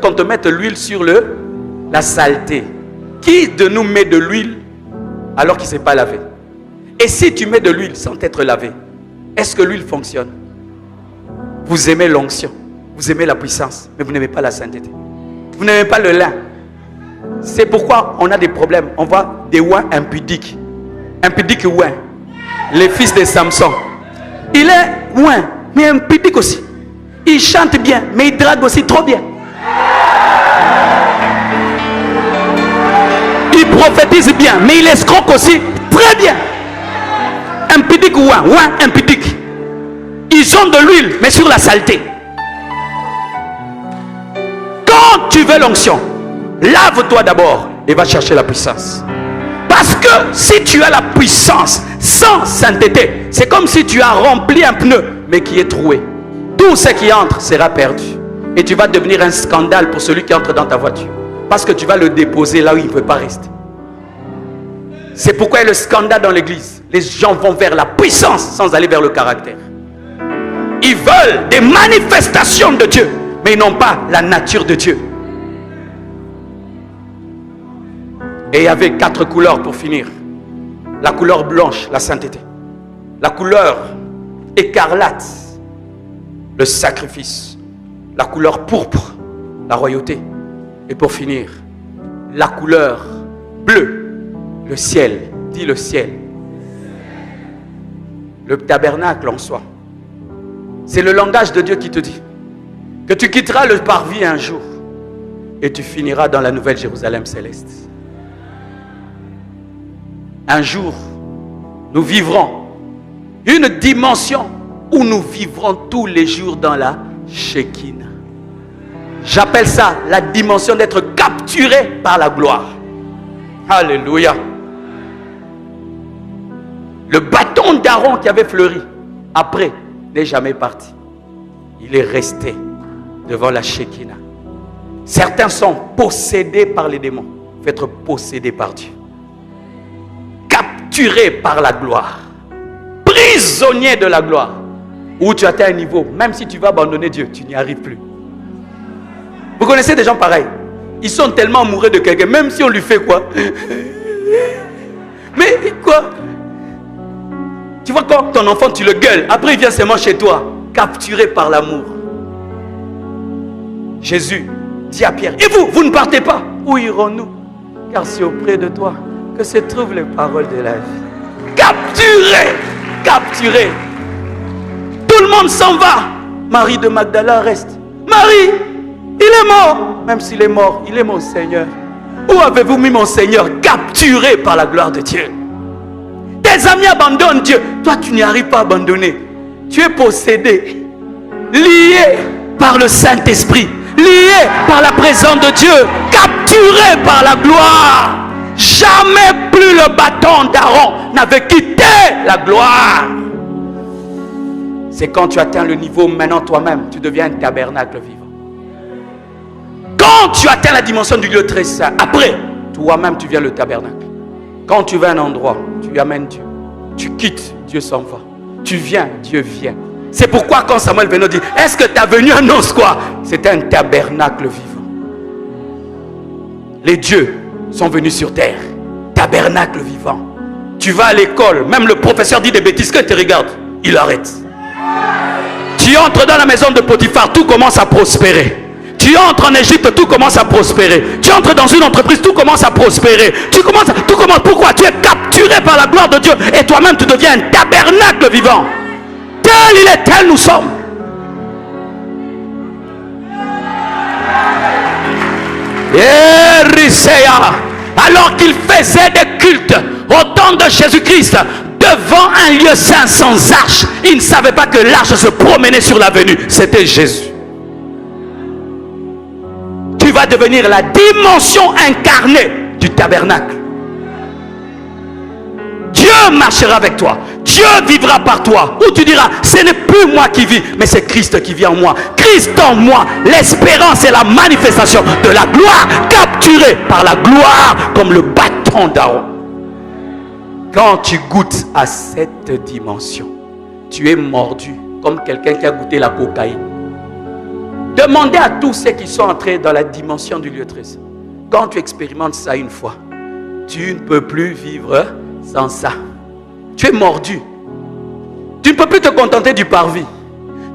qu'on te mette l'huile sur la saleté. Qui de nous met de l'huile alors qu'il ne s'est pas lavé? Et si tu mets de l'huile sans être lavé, est-ce que l'huile fonctionne? Vous aimez l'onction, vous aimez la puissance, mais vous n'aimez pas la sainteté. Vous n'aimez pas le lin. C'est pourquoi on a des problèmes. On voit des ouins impudiques. Impudiques ouins. Les fils de Samson. Il est ouin, mais impudique aussi. Il chante bien, mais il drague aussi trop bien. Il prophétise bien, mais il escroque aussi très bien. Impudique ouin, ouin impudique. Ils ont de l'huile, mais sur la saleté. Quand tu veux l'onction, lave-toi d'abord et va chercher la puissance. Parce que si tu as la puissance sans sainteté, c'est comme si tu as rempli un pneu, mais qui est troué. Tout ce qui entre sera perdu. Et tu vas devenir un scandale pour celui qui entre dans ta voiture. Parce que tu vas le déposer là où il ne peut pas rester. C'est pourquoi il y a le scandale dans l'église. Les gens vont vers la puissance sans aller vers le caractère. Ils veulent des manifestations de Dieu, mais ils n'ont pas la nature de Dieu. Et il y avait 4 couleurs pour finir. La couleur blanche, la sainteté. La couleur écarlate, le sacrifice. La couleur pourpre, la royauté. Et pour finir, la couleur bleue, le ciel. Dis le ciel. Le tabernacle en soi. C'est le langage de Dieu qui te dit que tu quitteras le parvis un jour et tu finiras dans la nouvelle Jérusalem céleste. Un jour, nous vivrons une dimension où nous vivrons tous les jours dans la Shekinah. J'appelle ça la dimension d'être capturé par la gloire. Alléluia. Le bâton d'Aaron qui avait fleuri, après, n'est jamais parti. Il est resté devant la Shekinah. Certains sont possédés par les démons. Il faut être possédé par Dieu. Capturé par la gloire. Prisonnier de la gloire. Où tu atteins un niveau, même si tu vas abandonner Dieu, tu n'y arrives plus. Vous connaissez des gens pareils. Ils sont tellement amoureux de quelqu'un, même si on lui fait quoi. Mais quoi? Tu vois, quand ton enfant, tu le gueules, après il vient seulement chez toi, capturé par l'amour. Jésus dit à Pierre, et vous ne partez pas. Où irons-nous? Car c'est auprès de toi que se trouvent les paroles de la vie. Capturé, capturé. Tout le monde s'en va. Marie de Magdala reste. Marie, il est mort. Même s'il est mort, il est mon Seigneur. Où avez-vous mis mon Seigneur? Capturé par la gloire de Dieu. Tes amis abandonnent Dieu. Toi, tu n'y arrives pas à abandonner. Tu es possédé, lié par le Saint-Esprit, lié par la présence de Dieu, capturé par la gloire. Jamais plus le bâton d'Aaron n'avait quitté la gloire. C'est quand tu atteins le niveau, maintenant toi-même, tu deviens un tabernacle vivant. Quand tu atteins la dimension du lieu très saint, après, toi-même, tu viens le tabernacle. Quand tu vas à un endroit, tu y amènes Dieu. Tu quittes, Dieu s'en va. Tu viens, Dieu vient. C'est pourquoi quand Samuel venait dire, est-ce que ta venue annonce quoi? C'était un tabernacle vivant. Les dieux sont venus sur terre. Tabernacle vivant. Tu vas à l'école, même le professeur dit des bêtises, quand tu regardes, il arrête. Tu entres dans la maison de Potiphar, tout commence à prospérer. Tu entres en Égypte, tout commence à prospérer. Tu entres dans une entreprise, tout commence à prospérer. Tout commence. Pourquoi? Tu es capturé par la gloire de Dieu et toi-même tu deviens un tabernacle vivant. Tel il est, tel nous sommes. Alors qu'il faisait des cultes au temps de Jésus-Christ devant un lieu saint sans arche, il ne savait pas que l'arche se promenait sur l'avenue. C'était Jésus. Tu vas devenir la dimension incarnée du tabernacle. Dieu marchera avec toi. Dieu vivra par toi. Ou tu diras, ce n'est plus moi qui vis, mais c'est Christ qui vit en moi. Christ en moi, l'espérance et la manifestation de la gloire, capturée par la gloire comme le bâton d'Aaron. Quand tu goûtes à cette dimension, tu es mordu comme quelqu'un qui a goûté la cocaïne. Demandez à tous ceux qui sont entrés dans la dimension du lieu très saint. Quand tu expérimentes ça une fois, tu ne peux plus vivre sans ça. Tu es mordu. Tu ne peux plus te contenter du parvis.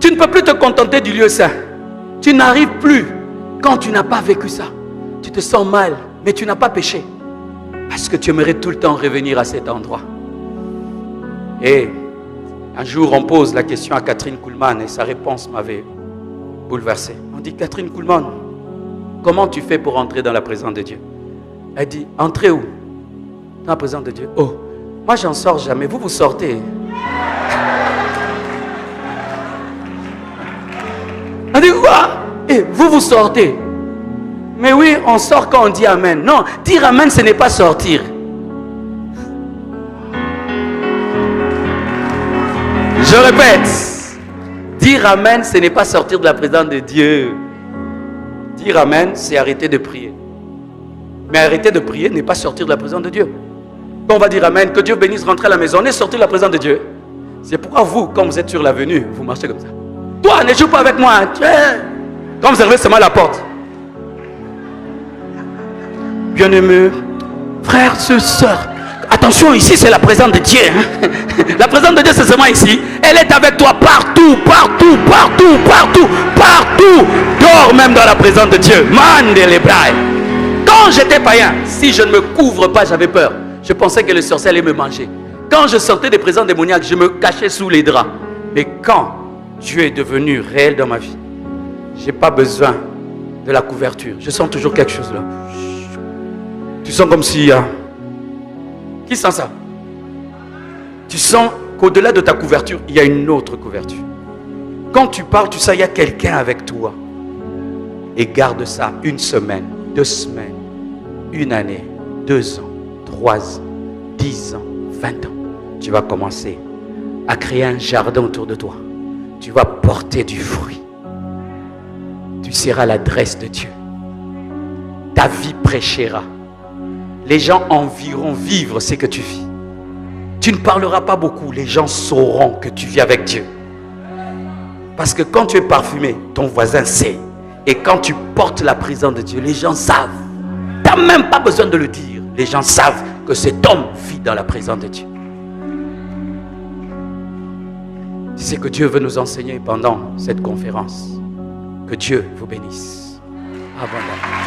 Tu ne peux plus te contenter du lieu saint. Tu n'arrives plus quand tu n'as pas vécu ça. Tu te sens mal, mais tu n'as pas péché. Parce que tu aimerais tout le temps revenir à cet endroit. Et un jour, on pose la question à Catherine Kuhlman et sa réponse m'avait bouleversé. On dit, Catherine Kuhlman, comment tu fais pour entrer dans la présence de Dieu? Elle dit, entrer où? Dans la présence de Dieu. Oh, moi j'en sors jamais. Vous sortez. On dit quoi? Et vous sortez. Mais oui, on sort quand on dit Amen. Non, dire Amen, ce n'est pas sortir. Je répète, dire Amen, ce n'est pas sortir de la présence de Dieu. Dire Amen, c'est arrêter de prier. Mais arrêter de prier n'est pas sortir de la présence de Dieu. Quand on va dire Amen, que Dieu bénisse, rentrer à la maison, on est sorti de la présence de Dieu. C'est pourquoi vous, quand vous êtes sur l'avenue, vous marchez comme ça. Toi, ne joue pas avec moi. Quand vous arrivez seulement à la porte. Bien-aimés, frères, sœurs, attention, ici c'est la présence de Dieu. La présence de Dieu c'est seulement ici. Elle est avec toi partout, partout, partout, partout, partout. Dors même dans la présence de Dieu. Man de l'hébraï. Quand j'étais païen, si je ne me couvre pas, j'avais peur. Je pensais que le sorcier allait me manger. Quand je sentais des présences démoniaques, je me cachais sous les draps. Mais quand Dieu est devenu réel dans ma vie, je n'ai pas besoin de la couverture. Je sens toujours quelque chose là. Tu sens comme si... Qui sent ça? Tu sens qu'au-delà de ta couverture, il y a une autre couverture. Quand tu parles, tu sais, il y a quelqu'un avec toi. Et garde ça 1 semaine, 2 semaines, 1 année, 2 ans, 3 ans, 10 ans, 20 ans. Tu vas commencer à créer un jardin autour de toi. Tu vas porter du fruit. Tu seras l'adresse de Dieu. Ta vie prêchera. Les gens envieront vivre ce que tu vis. Tu ne parleras pas beaucoup. Les gens sauront que tu vis avec Dieu. Parce que quand tu es parfumé, ton voisin sait. Et quand tu portes la présence de Dieu, les gens savent. Tu n'as même pas besoin de le dire. Les gens savent que cet homme vit dans la présence de Dieu. C'est ce que Dieu veut nous enseigner pendant cette conférence. Que Dieu vous bénisse abondamment.